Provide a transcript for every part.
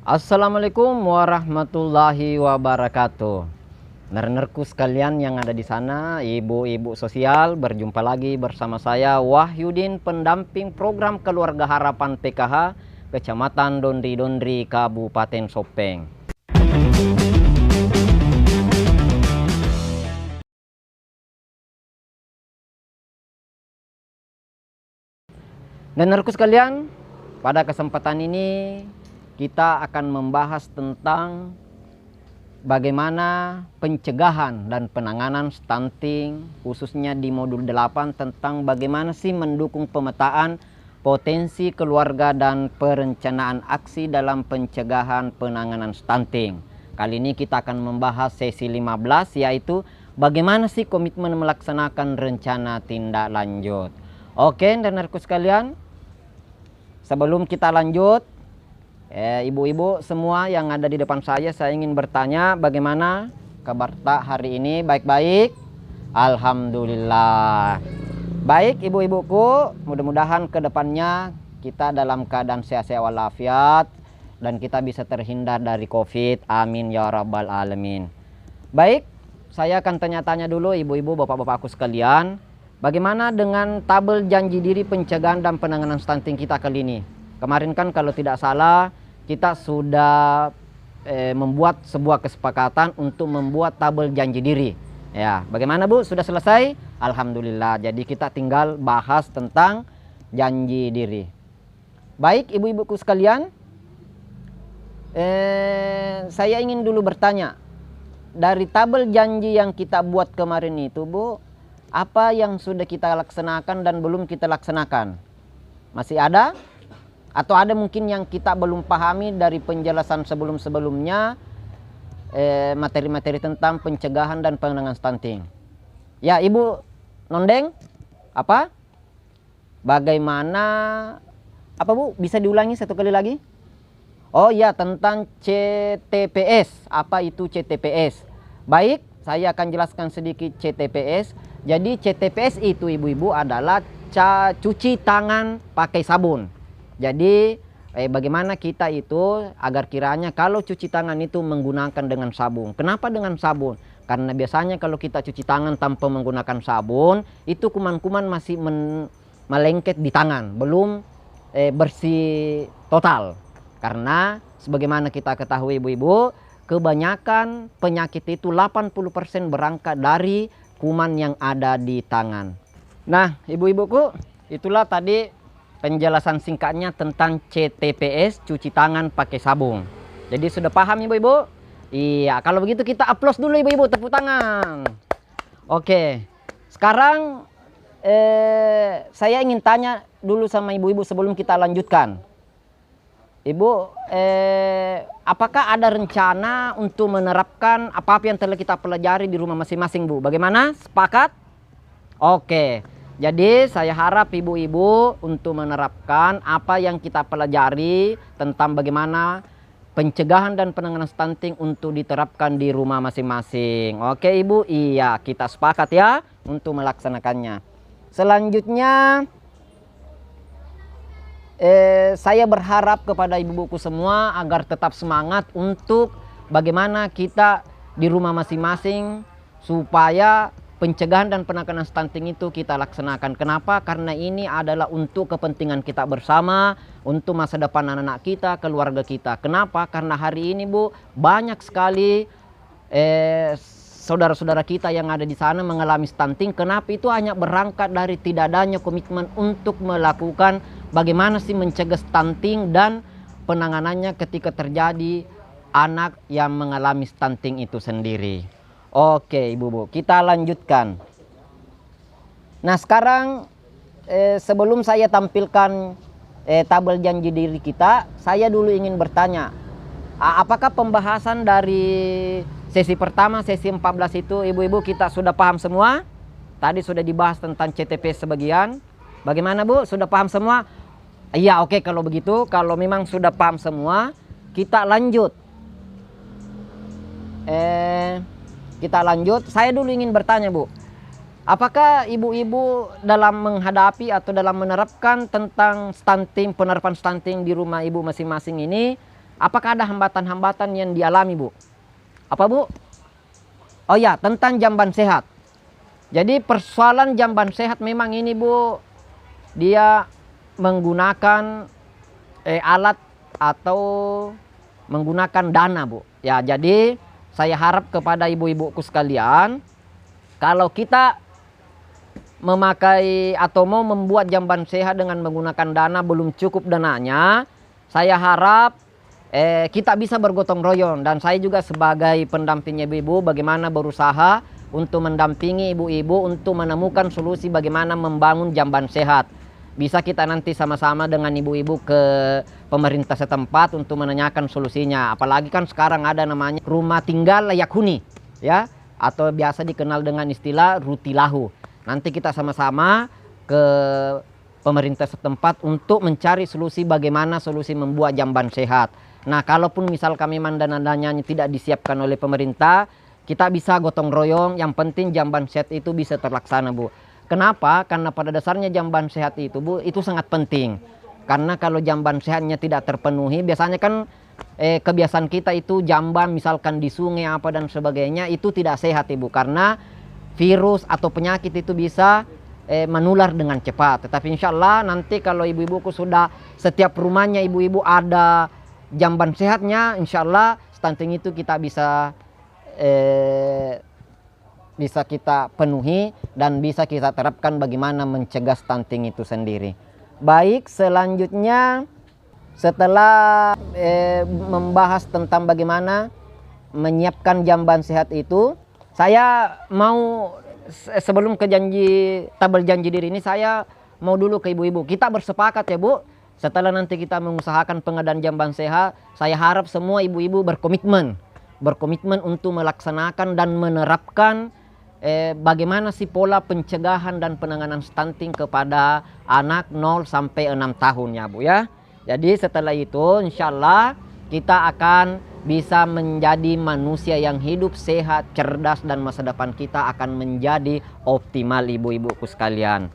Assalamualaikum warahmatullahi wabarakatuh. Nernerku sekalian yang ada di sana, ibu-ibu sosial, berjumpa lagi bersama saya Wahyudin, pendamping program Keluarga Harapan PKH, Kecamatan Dondri-Dondri, Kabupaten Sopeng. Nernerku sekalian, pada kesempatan ini kita akan membahas tentang bagaimana pencegahan dan penanganan stunting, khususnya di modul 8 tentang bagaimana sih mendukung pemetaan potensi keluarga dan perencanaan aksi dalam pencegahan penanganan stunting. Kali ini kita akan membahas sesi 15, yaitu bagaimana sih komitmen melaksanakan rencana tindak lanjut. Oke, dengarku sekalian, sebelum kita lanjut, ibu-ibu semua yang ada di depan saya ingin bertanya, bagaimana kabar tak hari ini? Baik-baik? Alhamdulillah. Baik ibu-ibuku, mudah-mudahan ke depannya kita dalam keadaan sehat-sehat walafiat dan kita bisa terhindar dari COVID. Amin ya rabbal alamin. Baik, saya akan tanya-tanya dulu ibu-ibu, bapak-bapakku sekalian. Bagaimana dengan tabel janji diri pencegahan dan penanganan stunting kita kali ini? Kemarin kan kalau tidak salah kita sudah membuat sebuah kesepakatan untuk membuat tabel janji diri. Ya, bagaimana Bu? Sudah selesai? Alhamdulillah. Jadi kita tinggal bahas tentang janji diri. Baik ibu-ibuku sekalian, saya ingin dulu bertanya, dari tabel janji yang kita buat kemarin itu Bu, apa yang sudah kita laksanakan dan belum kita laksanakan? Masih ada? Atau ada mungkin yang kita belum pahami dari penjelasan sebelum-sebelumnya, materi-materi tentang pencegahan dan penanganan stunting? Ya Ibu Nondeng, apa? Bagaimana? Apa Bu? Bisa diulangi satu kali lagi? Oh ya, tentang CTPS. Apa itu CTPS? Baik, saya akan jelaskan sedikit CTPS. Jadi CTPS itu ibu-ibu adalah cuci tangan pakai sabun. Jadi bagaimana kita itu agar kiranya kalau cuci tangan itu menggunakan dengan sabun. Kenapa dengan sabun? Karena biasanya kalau kita cuci tangan tanpa menggunakan sabun, itu kuman-kuman masih melengket di tangan, belum bersih total. Karena sebagaimana kita ketahui ibu-ibu, kebanyakan penyakit itu 80% berangkat dari kuman yang ada di tangan. Nah ibu-ibuku, itulah tadi penjelasan singkatnya tentang CTPS, cuci tangan pakai sabun. Jadi sudah paham ibu-ibu? Iya, kalau begitu kita aplaus dulu ibu-ibu, tepuk tangan. Oke, sekarang saya ingin tanya dulu sama ibu-ibu sebelum kita lanjutkan. Ibu, apakah ada rencana untuk menerapkan apa-apa yang telah kita pelajari di rumah masing-masing Bu? Bagaimana? Sepakat? Oke. Jadi saya harap ibu-ibu untuk menerapkan apa yang kita pelajari tentang bagaimana pencegahan dan penanganan stunting untuk diterapkan di rumah masing-masing. Oke Ibu, iya kita sepakat ya untuk melaksanakannya. Selanjutnya saya berharap kepada ibu-ibuku semua agar tetap semangat untuk bagaimana kita di rumah masing-masing supaya pencegahan dan penanganan stunting itu kita laksanakan. Kenapa? Karena ini adalah untuk kepentingan kita bersama, untuk masa depan anak-anak kita, keluarga kita. Kenapa? Karena hari ini Bu, banyak sekali saudara-saudara kita yang ada di sana mengalami stunting. Kenapa? Itu hanya berangkat dari tidak adanya komitmen untuk melakukan bagaimana sih mencegah stunting dan penanganannya ketika terjadi anak yang mengalami stunting itu sendiri. Oke ibu-ibu, kita lanjutkan. Nah sekarang sebelum saya tampilkan tabel janji diri kita, saya dulu ingin bertanya, apakah pembahasan dari sesi pertama, sesi 14 itu ibu-ibu kita sudah paham semua? Tadi sudah dibahas tentang CTP sebagian. Bagaimana Bu? Sudah paham semua? Iya oke, kalau begitu, kalau memang sudah paham semua, kita lanjut. Kita lanjut. Saya dulu ingin bertanya Bu, apakah ibu-ibu dalam menghadapi atau dalam menerapkan tentang stunting, penerapan stunting di rumah ibu masing-masing ini, apakah ada hambatan-hambatan yang dialami, Bu? Apa, Bu? Oh ya, tentang jamban sehat. Jadi persoalan jamban sehat memang ini, Bu, dia menggunakan alat atau menggunakan dana, Bu. Ya, jadi saya harap kepada ibu-ibuku sekalian, kalau kita memakai atau mau membuat jamban sehat dengan menggunakan dana belum cukup dananya, saya harap kita bisa bergotong royong, dan saya juga sebagai pendamping ibu-ibu bagaimana berusaha untuk mendampingi ibu-ibu untuk menemukan solusi bagaimana membangun jamban sehat. Bisa kita nanti sama-sama dengan ibu-ibu ke pemerintah setempat untuk menanyakan solusinya. Apalagi kan sekarang ada namanya rumah tinggal layak huni, ya, atau biasa dikenal dengan istilah rutilahu. Nanti kita sama-sama ke pemerintah setempat untuk mencari solusi bagaimana solusi membuat jamban sehat. Nah, kalaupun misal kami dana-dananya tidak disiapkan oleh pemerintah, kita bisa gotong royong. Yang penting jamban sehat itu bisa terlaksana, Bu. Kenapa? Karena pada dasarnya jamban sehat itu, Bu, itu sangat penting. Karena kalau jamban sehatnya tidak terpenuhi, biasanya kan kebiasaan kita itu jamban misalkan di sungai apa dan sebagainya, itu tidak sehat, Ibu. Karena virus atau penyakit itu bisa menular dengan cepat. Tetapi insya Allah nanti kalau ibu-ibuku sudah setiap rumahnya ibu-ibu ada jamban sehatnya, insya Allah stunting itu kita bisa kita penuhi dan bisa kita terapkan bagaimana mencegah stunting itu sendiri. Baik, selanjutnya setelah membahas tentang bagaimana menyiapkan jamban sehat itu, saya mau sebelum ke tabel janji diri ini, saya mau dulu ke ibu-ibu. Kita bersepakat ya, Bu, setelah nanti kita mengusahakan pengadaan jamban sehat, saya harap semua ibu-ibu berkomitmen untuk melaksanakan dan menerapkan bagaimana sih pola pencegahan dan penanganan stunting kepada anak 0 sampai 6 tahun ya, Bu, ya. Jadi setelah itu insya Allah kita akan bisa menjadi manusia yang hidup sehat, cerdas, dan masa depan kita akan menjadi optimal, ibu-ibuku sekalian.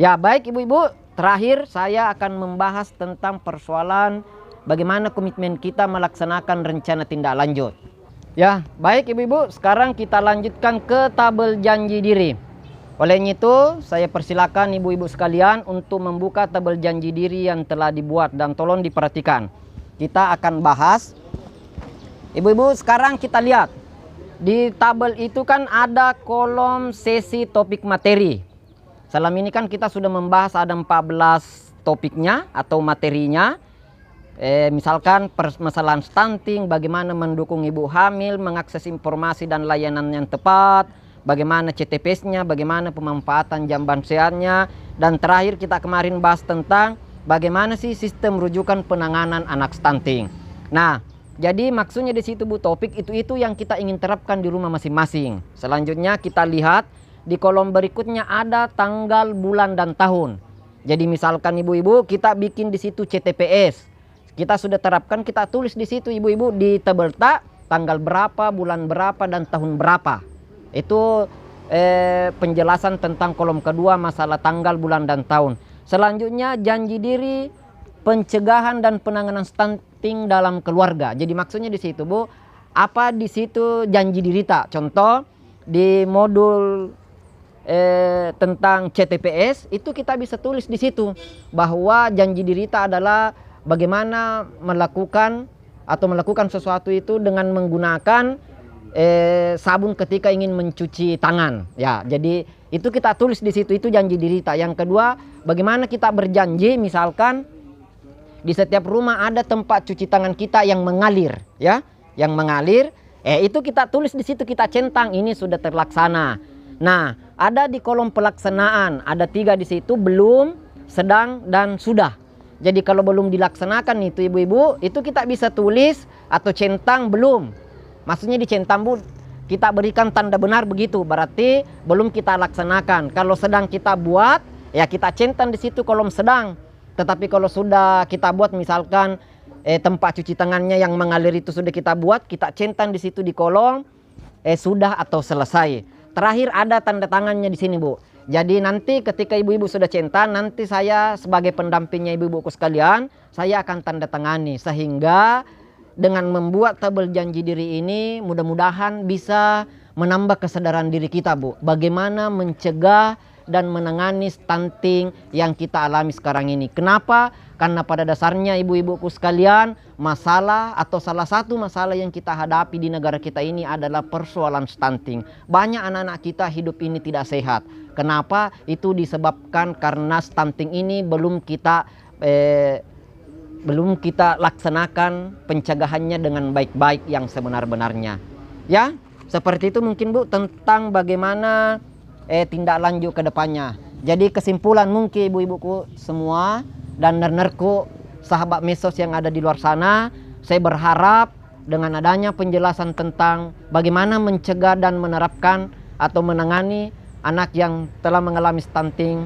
Ya, baik ibu-ibu, terakhir saya akan membahas tentang persoalan bagaimana komitmen kita melaksanakan rencana tindak lanjut. Ya, baik ibu-ibu, sekarang kita lanjutkan ke tabel janji diri. Oleh itu, saya persilakan ibu-ibu sekalian untuk membuka tabel janji diri yang telah dibuat, dan tolong diperhatikan. Kita akan bahas. Ibu-ibu, sekarang kita lihat di tabel itu kan ada kolom sesi topik materi. Selama ini kan kita sudah membahas ada 14 topiknya atau materinya. Misalkan permasalahan stunting, bagaimana mendukung ibu hamil, mengakses informasi dan layanan yang tepat, bagaimana CTPS-nya, bagaimana pemanfaatan jamban sehatnya, dan terakhir kita kemarin bahas tentang bagaimana sih sistem rujukan penanganan anak stunting. Nah, jadi maksudnya di situ, Bu, topik itu yang kita ingin terapkan di rumah masing-masing. Selanjutnya kita lihat di kolom berikutnya ada tanggal, bulan, dan tahun. Jadi misalkan ibu-ibu kita bikin di situ CTPS. Kita sudah terapkan, kita tulis di situ ibu-ibu di tabel tanggal berapa, bulan berapa, dan tahun berapa. Itu penjelasan tentang kolom kedua masalah tanggal, bulan, dan tahun. Selanjutnya janji diri pencegahan dan penanganan stunting dalam keluarga. Jadi maksudnya di situ, Bu, apa di situ janji diri tak? Contoh di modul tentang CTPS itu kita bisa tulis di situ bahwa janji diri tak adalah bagaimana melakukan sesuatu itu dengan menggunakan sabun ketika ingin mencuci tangan. Ya, jadi itu kita tulis di situ, itu janji diri kita. Yang kedua, bagaimana kita berjanji misalkan di setiap rumah ada tempat cuci tangan kita yang mengalir, ya, yang mengalir. Itu kita tulis di situ, kita centang ini sudah terlaksana. Nah, ada di kolom pelaksanaan ada 3 di situ, belum, sedang, dan sudah. Jadi kalau belum dilaksanakan itu ibu-ibu, itu kita bisa tulis atau centang belum. Maksudnya dicentang, Bu, kita berikan tanda benar begitu, berarti belum kita laksanakan. Kalau sedang kita buat, ya kita centang di situ kolom sedang. Tetapi kalau sudah kita buat misalkan tempat cuci tangannya yang mengalir itu sudah kita buat, kita centang di situ di kolom sudah atau selesai. Terakhir ada tanda tangannya di sini, Bu. Jadi nanti ketika ibu-ibu sudah centang, nanti saya sebagai pendampingnya ibu-ibuku sekalian, saya akan tanda tangani sehingga dengan membuat tabel janji diri ini mudah-mudahan bisa menambah kesadaran diri kita, Bu. Bagaimana mencegah dan menangani stunting yang kita alami sekarang ini. Kenapa? Karena pada dasarnya ibu-ibuku sekalian, masalah atau salah satu masalah yang kita hadapi di negara kita ini adalah persoalan stunting. Banyak anak-anak kita hidup ini tidak sehat. Kenapa? Itu disebabkan karena stunting ini belum kita laksanakan pencegahannya dengan baik-baik yang sebenar-benarnya. Ya, seperti itu mungkin, Bu, tentang bagaimana tindak lanjut ke depannya. Jadi kesimpulan mungkin ibu-ibuku semua dan nernerku sahabat mesos yang ada di luar sana, saya berharap dengan adanya penjelasan tentang bagaimana mencegah dan menerapkan atau menangani anak yang telah mengalami stunting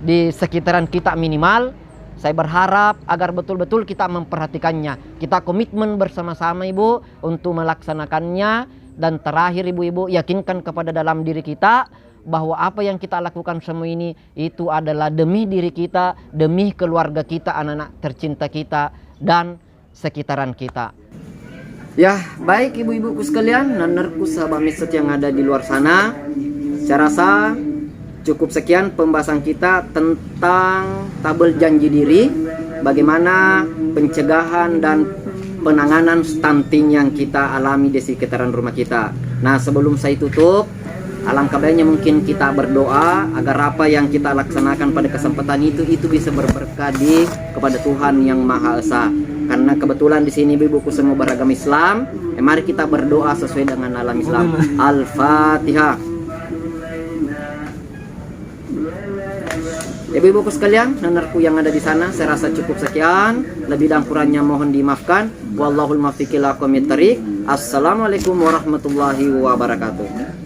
di sekitaran kita minimal, saya berharap agar betul-betul kita memperhatikannya. Kita komitmen bersama-sama, Ibu, untuk melaksanakannya. Dan terakhir, ibu-ibu, yakinkan kepada dalam diri kita bahwa apa yang kita lakukan semua ini itu adalah demi diri kita, demi keluarga kita, anak-anak tercinta kita, dan sekitaran kita. Ya, baik ibu-ibuku sekalian, nanerku sahabat mesos yang ada di luar sana. Saya rasa cukup sekian pembahasan kita tentang tabel janji diri, bagaimana pencegahan dan penanganan stunting yang kita alami di sekitaran rumah kita. Nah, sebelum saya tutup, alangkah baiknya mungkin kita berdoa agar apa yang kita laksanakan pada kesempatan itu bisa berberkah kepada Tuhan yang Maha Esa. Karena kebetulan di sini ibu-ibuku semua beragama Islam, mari kita berdoa sesuai dengan alam Islam. Al-Fatihah. Ibu-ibuku sekalian, nanerku yang ada di sana, saya rasa cukup sekian. Lebih dan kurangnya mohon dimaafkan. Wallahul muwaffiq ila aqwamit thariq. Assalamualaikum warahmatullahi wabarakatuh.